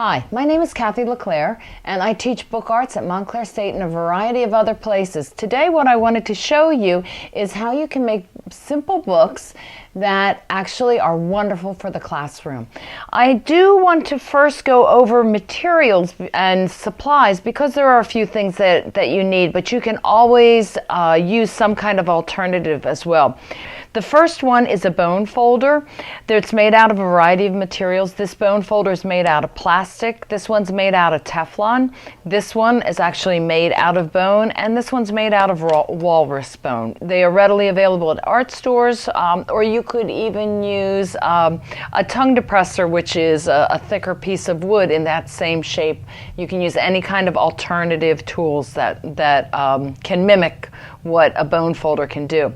Hi, my name is Cathy Lecleire, and I teach book arts at Montclair State and a variety of other places. Today what I wanted to show you is how you can make simple books that actually are wonderful for the classroom. I do want to first go over materials and supplies because there are a few things that you need, but you can always use some kind of alternative as well. The first one is a bone folder. It's made out of a variety of materials. This bone folder is made out of plastic. This one's made out of Teflon. This one is actually made out of bone, and this one's made out of walrus bone. They are readily available at art stores, or you could even use a tongue depressor, which is a thicker piece of wood in that same shape. You can use any kind of alternative tools that can mimic what a bone folder can do.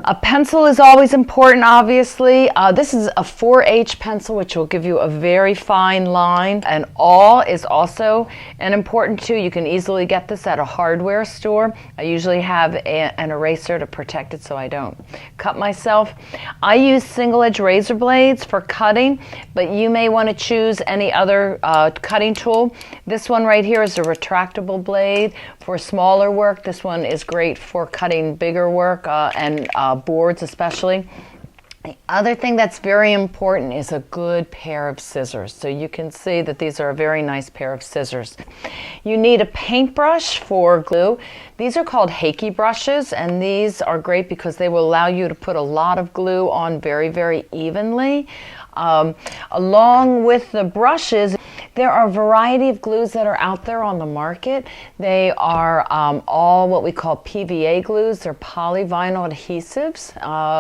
A pencil is always important, obviously. This is a 4H pencil, which will give you a very fine line. An awl is also an important tool. You can easily get this at a hardware store. I usually have an eraser to protect it so I don't cut myself. I use single-edge razor blades for cutting, but you may want to choose any other cutting tool. This one right here is a retractable blade for smaller work. This one is great for cutting bigger work and boards especially. The other thing that's very important is a good pair of scissors. So you can see that these are a very nice pair of scissors. You need a paintbrush for glue. These are called Hakey brushes, and these are great because they will allow you to put a lot of glue on very, very evenly. Along with the brushes, there are a variety of glues that are out there on the market. They are all what we call PVA glues. They're polyvinyl adhesives.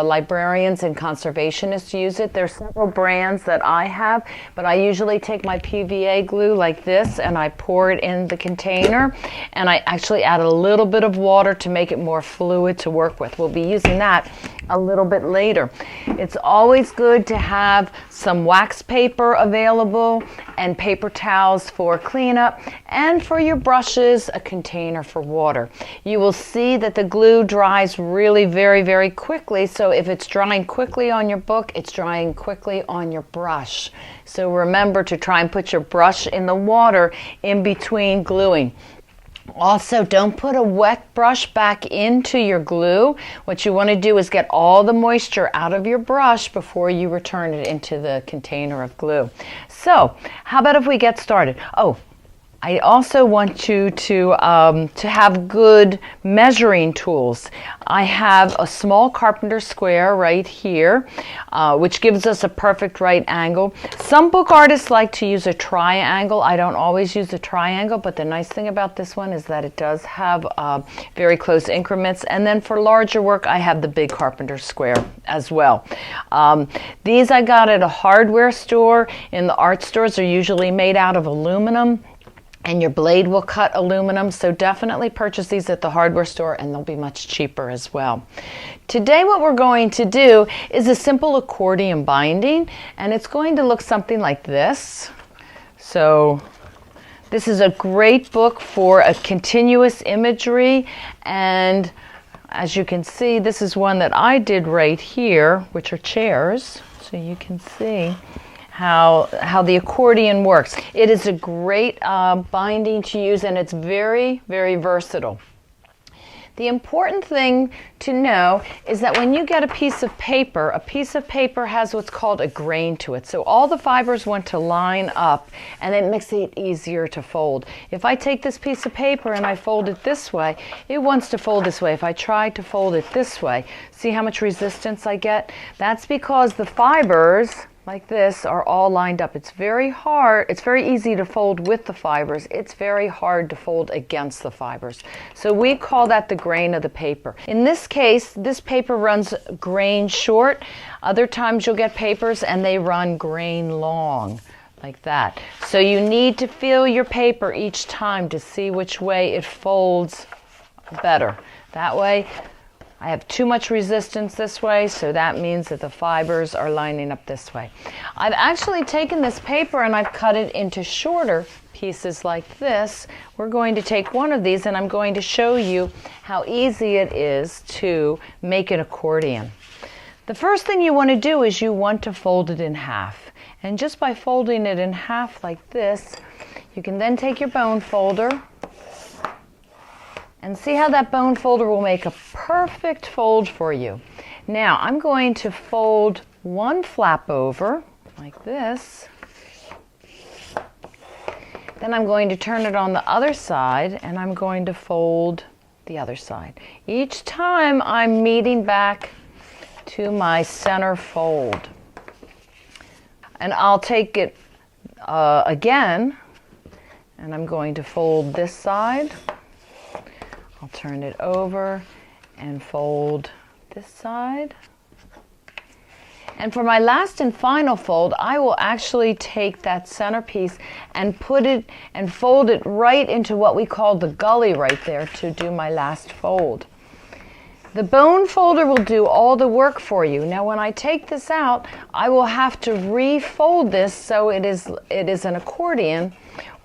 Librarians and conservationists use it. There are several brands that I have, but I usually take my PVA glue like this and I pour it in the container, and I actually add a little bit of water to make it more fluid to work with. We'll be using that a little bit later. It's always good to have some wax paper available and paper towels for cleanup, and for your brushes, a container for water. You will see that the glue dries really very, very quickly, so if it's drying quickly on your book, it's drying quickly on your brush. So remember to try and put your brush in the water in between gluing. Also, don't put a wet brush back into your glue. What you want to do is get all the moisture out of your brush before you return it into the container of glue. So, how about if we get started? Oh, I also want you to have good measuring tools. I have a small carpenter square right here, which gives us a perfect right angle. Some book artists like to use a triangle. I don't always use a triangle, but the nice thing about this one is that it does have very close increments. And then for larger work, I have the big carpenter square as well. These I got at a hardware store. In the art stores, are usually made out of aluminum, and your blade will cut aluminum, so definitely purchase these at the hardware store and they'll be much cheaper as well. Today what we're going to do is a simple accordion binding, and it's going to look something like this. So this is a great book for a continuous imagery, and as you can see, this is one that I did right here, which are chairs, so you can see how the accordion works. It is a great binding to use, and it's very, very versatile. The important thing to know is that when you get a piece of paper has what's called a grain to it. So all the fibers want to line up, and it makes it easier to fold. If I take this piece of paper and I fold it this way, it wants to fold this way. If I try to fold it this way, see how much resistance I get? That's because the fibers like this are all lined up. It's very hard. It's very easy to fold with the fibers. It's very hard to fold against the fibers. So we call that the grain of the paper. In this case, this paper runs grain short. Other times you'll get papers and they run grain long, like that. So you need to feel your paper each time to see which way it folds better. That way, I have too much resistance this way, so that means that the fibers are lining up this way. I've actually taken this paper and I've cut it into shorter pieces like this. We're going to take one of these and I'm going to show you how easy it is to make an accordion. The first thing you want to do is you want to fold it in half. And just by folding it in half like this, you can then take your bone folder and see how that bone folder will make a perfect fold for you. Now I'm going to fold one flap over like this. Then I'm going to turn it on the other side and I'm going to fold the other side. Each time I'm meeting back to my center fold. And I'll take it again and I'm going to fold this side. I'll turn it over and fold this side. And for my last and final fold, I will actually take that centerpiece and put it and fold it right into what we call the gully right there to do my last fold. The bone folder will do all the work for you. Now when I take this out, I will have to refold this so it is an accordion,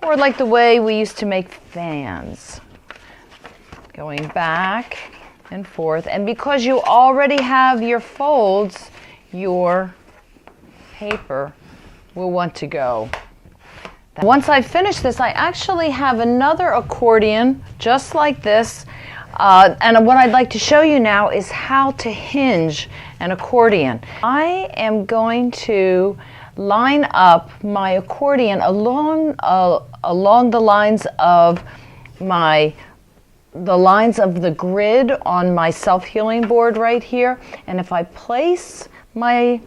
or like the way we used to make fans. Going back and forth, and because you already have your folds, your paper will want to go. Once I've finished this, I actually have another accordion just like this, and what I'd like to show you now is how to hinge an accordion. I am going to line up my accordion along the lines of the grid on my self-healing board right here, and if I place my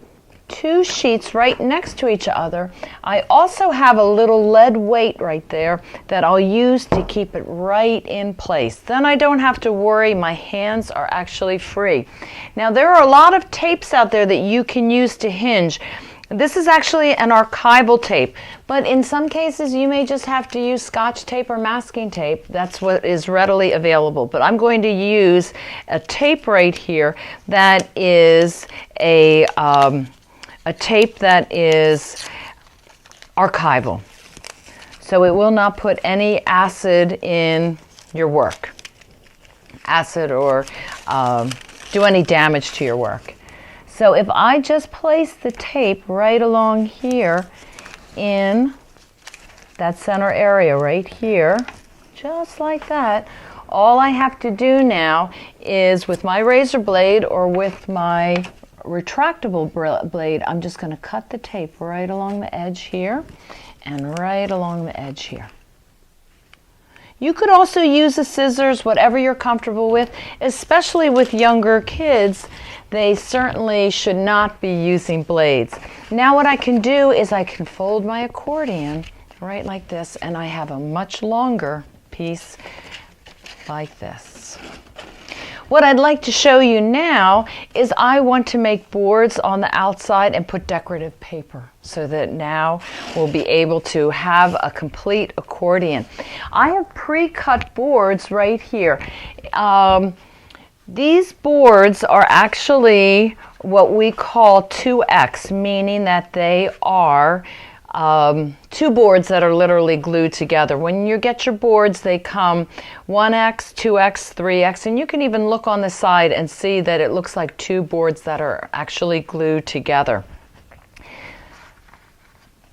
two sheets right next to each other, I also have a little lead weight right there that I'll use to keep it right in place. Then I don't have to worry, my hands are actually free. Now there are a lot of tapes out there that you can use to hinge. This is actually an archival tape, but in some cases you may just have to use Scotch tape or masking tape. That's what is readily available. But I'm going to use a tape right here that is a tape that is archival. So it will not put any acid in your work, acid or do any damage to your work. So if I just place the tape right along here in that center area right here, just like that, all I have to do now is with my razor blade or with my retractable blade, I'm just going to cut the tape right along the edge here and right along the edge here. You could also use the scissors, whatever you're comfortable with, especially with younger kids. They certainly should not be using blades. Now what I can do is I can fold my accordion right like this, and I have a much longer piece like this. What I'd like to show you now is I want to make boards on the outside and put decorative paper so that now we'll be able to have a complete accordion. I have pre-cut boards right here. These boards are actually what we call 2X, meaning that they are two boards that are literally glued together. When you get your boards, they come 1X, 2X, 3X, and you can even look on the side and see that it looks like two boards that are actually glued together.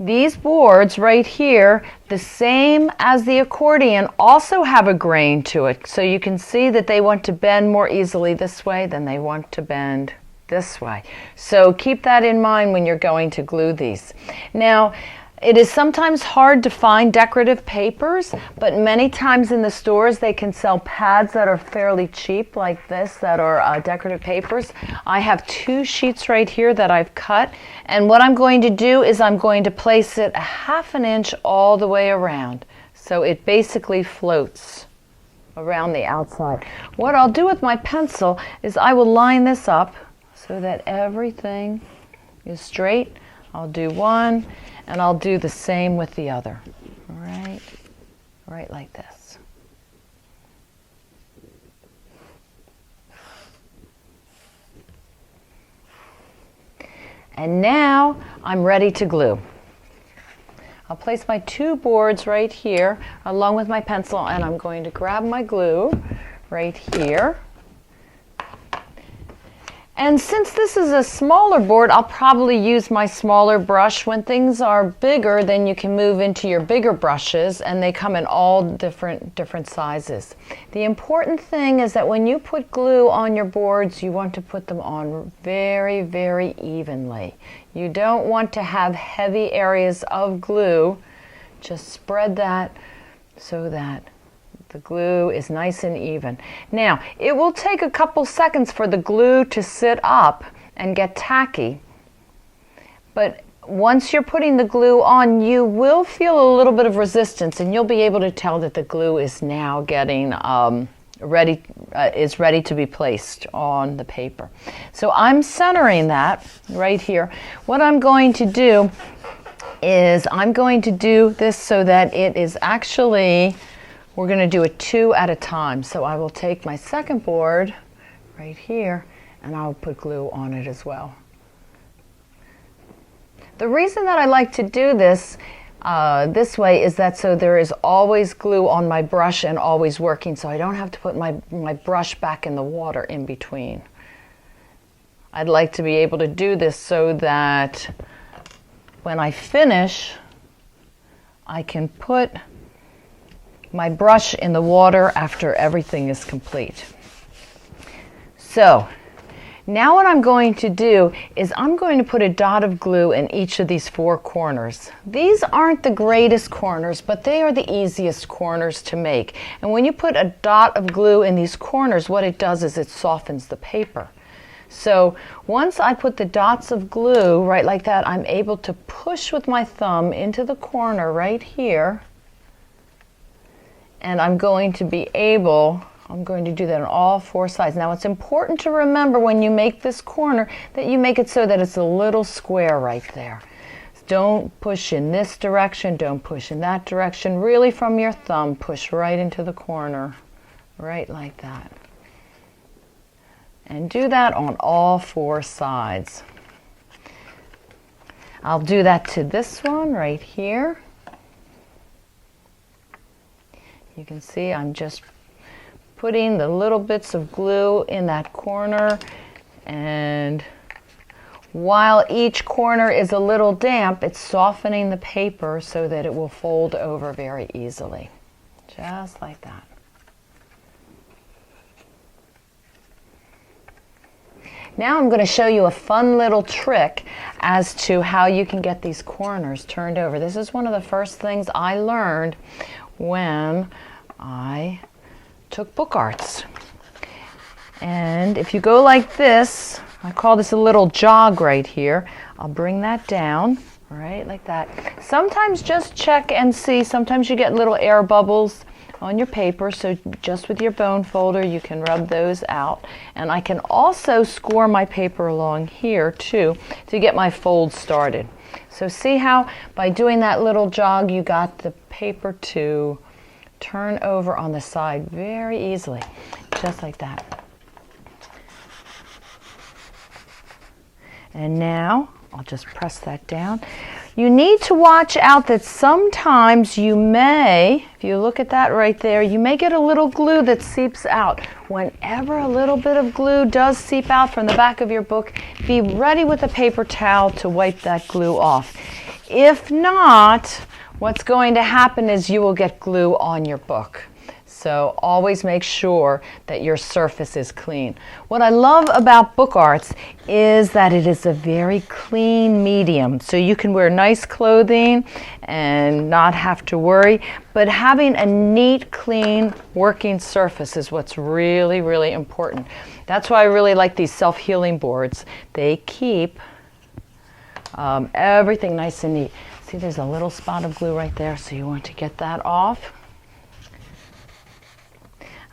These boards right here, the same as the accordion, also have a grain to it. So you can see that they want to bend more easily this way than they want to bend this way. So keep that in mind when you're going to glue these. Now, it is sometimes hard to find decorative papers, but many times in the stores they can sell pads that are fairly cheap like this that are decorative papers. I have two sheets right here that I've cut, and what I'm going to do is I'm going to place it 1/2 inch all the way around so it basically floats around the outside. What I'll do with my pencil is I will line this up so that everything is straight. I'll do one, and I'll do the same with the other. Right like this. And now I'm ready to glue. I'll place my two boards right here along with my pencil, and I'm going to grab my glue right here. And since this is a smaller board, I'll probably use my smaller brush. When things are bigger, then you can move into your bigger brushes, and they come in all different sizes. The important thing is that when you put glue on your boards, you want to put them on very, very evenly. You don't want to have heavy areas of glue. Just spread that so that the glue is nice and even. Now, it will take a couple seconds for the glue to sit up and get tacky. But once you're putting the glue on, you will feel a little bit of resistance, and you'll be able to tell that the glue is now getting ready to be placed on the paper. So I'm centering that right here. What I'm going to do is I'm going to do this so that it is actually, we're going to do it 2 at a time. So I will take my second board right here and I'll put glue on it as well. The reason that I like to do this this way is that so there is always glue on my brush and always working, so I don't have to put my brush back in the water in between. I'd like to be able to do this so that when I finish, I can put my brush in the water after everything is complete. So now what I'm going to do is I'm going to put a dot of glue in each of these 4 corners. These aren't the greatest corners, but they are the easiest corners to make. And when you put a dot of glue in these corners, what it does is it softens the paper. So once I put the dots of glue right like that, I'm able to push with my thumb into the corner right here. And I'm going to do that on all 4 sides. Now it's important to remember when you make this corner that you make it so that it's a little square right there. Don't push in this direction, don't push in that direction. Really from your thumb, push right into the corner, right like that. And do that on all 4 sides. I'll do that to this one right here. You can see I'm just putting the little bits of glue in that corner, and while each corner is a little damp, it's softening the paper so that it will fold over very easily. Just like that. Now I'm going to show you a fun little trick as to how you can get these corners turned over. This is one of the first things I learned when I took book arts. And if you go like this, I call this a little jog right here. I'll bring that down, right, like that. Sometimes just check and see. Sometimes you get little air bubbles on your paper, so just with your bone folder you can rub those out. And I can also score my paper along here too to get my fold started. So see how by doing that little jog you got the paper to turn over on the side very easily, just like that. And now I'll just press that down. You need to watch out that sometimes you may, if you look at that right there, you may get a little glue that seeps out. Whenever a little bit of glue does seep out from the back of your book, be ready with a paper towel to wipe that glue off. If not, what's going to happen is you will get glue on your book. So always make sure that your surface is clean. What I love about book arts is that it is a very clean medium. So you can wear nice clothing and not have to worry. But having a neat, clean, working surface is what's really, really important. That's why I really like these self-healing boards. They keep everything nice and neat. See, there's a little spot of glue right there, so you want to get that off.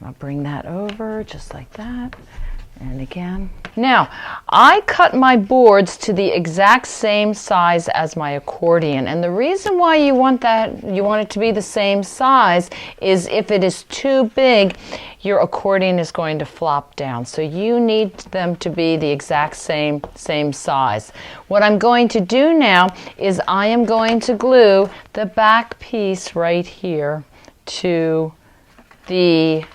I'll bring that over just like that, and again. Now, I cut my boards to the exact same size as my accordion, and the reason why you want it to be the same size is if it is too big, your accordion is going to flop down. So you need them to be the exact same size. What I'm going to do now is I am going to glue the back piece right here to the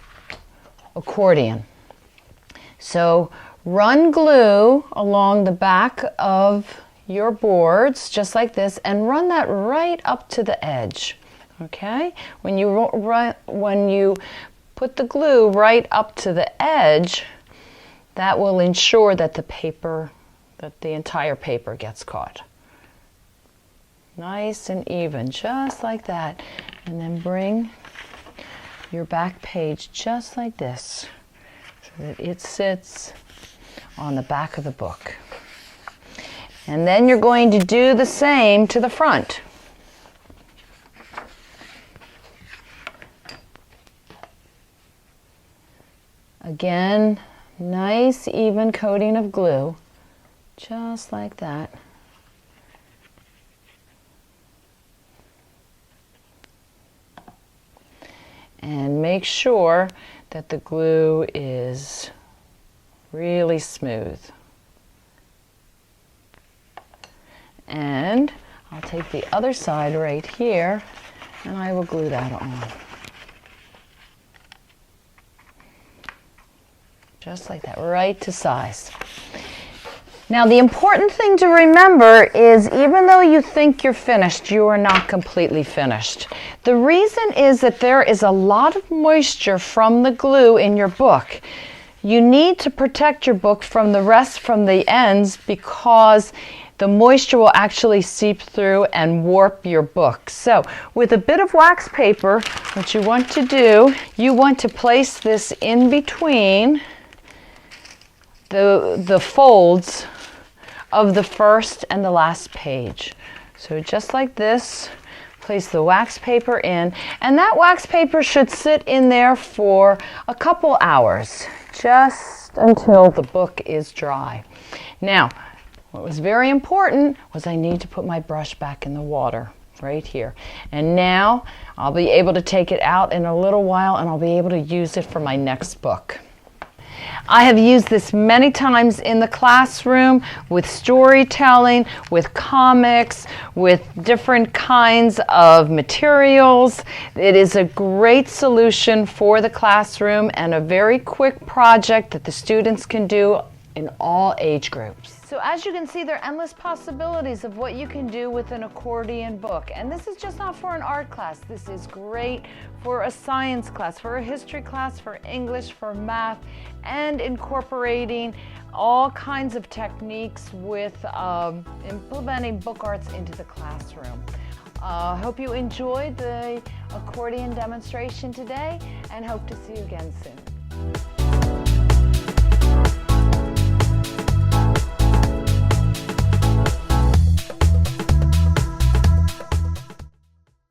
accordion. So run glue along the back of your boards, just like this, and run that right up to the edge. Okay? When you put the glue right up to the edge, that will ensure that the entire paper gets caught. Nice and even, just like that. And then bring your back page just like this, so that it sits on the back of the book. And then you're going to do the same to the front. Again, nice even coating of glue, just like that. And make sure that the glue is really smooth. And I'll take the other side right here and I will glue that on. Just like that, right to size. Now the important thing to remember is even though you think you're finished, you are not completely finished. The reason is that there is a lot of moisture from the glue in your book. You need to protect your book from the ends, because the moisture will actually seep through and warp your book. So with a bit of wax paper, what you want to do, you want to place this in between the folds of the first and the last page. So just like this, place the wax paper in, and that wax paper should sit in there for a couple hours, just until the book is dry. Now, what was very important was I need to put my brush back in the water right here. And now I'll be able to take it out in a little while and I'll be able to use it for my next book. I have used this many times in the classroom with storytelling, with comics, with different kinds of materials. It is a great solution for the classroom and a very quick project that the students can do in all age groups. So as you can see, there are endless possibilities of what you can do with an accordion book. And this is just not for an art class. This is great for a science class, for a history class, for English, for math, and incorporating all kinds of techniques with implementing book arts into the classroom. I hope you enjoyed the accordion demonstration today and hope to see you again soon.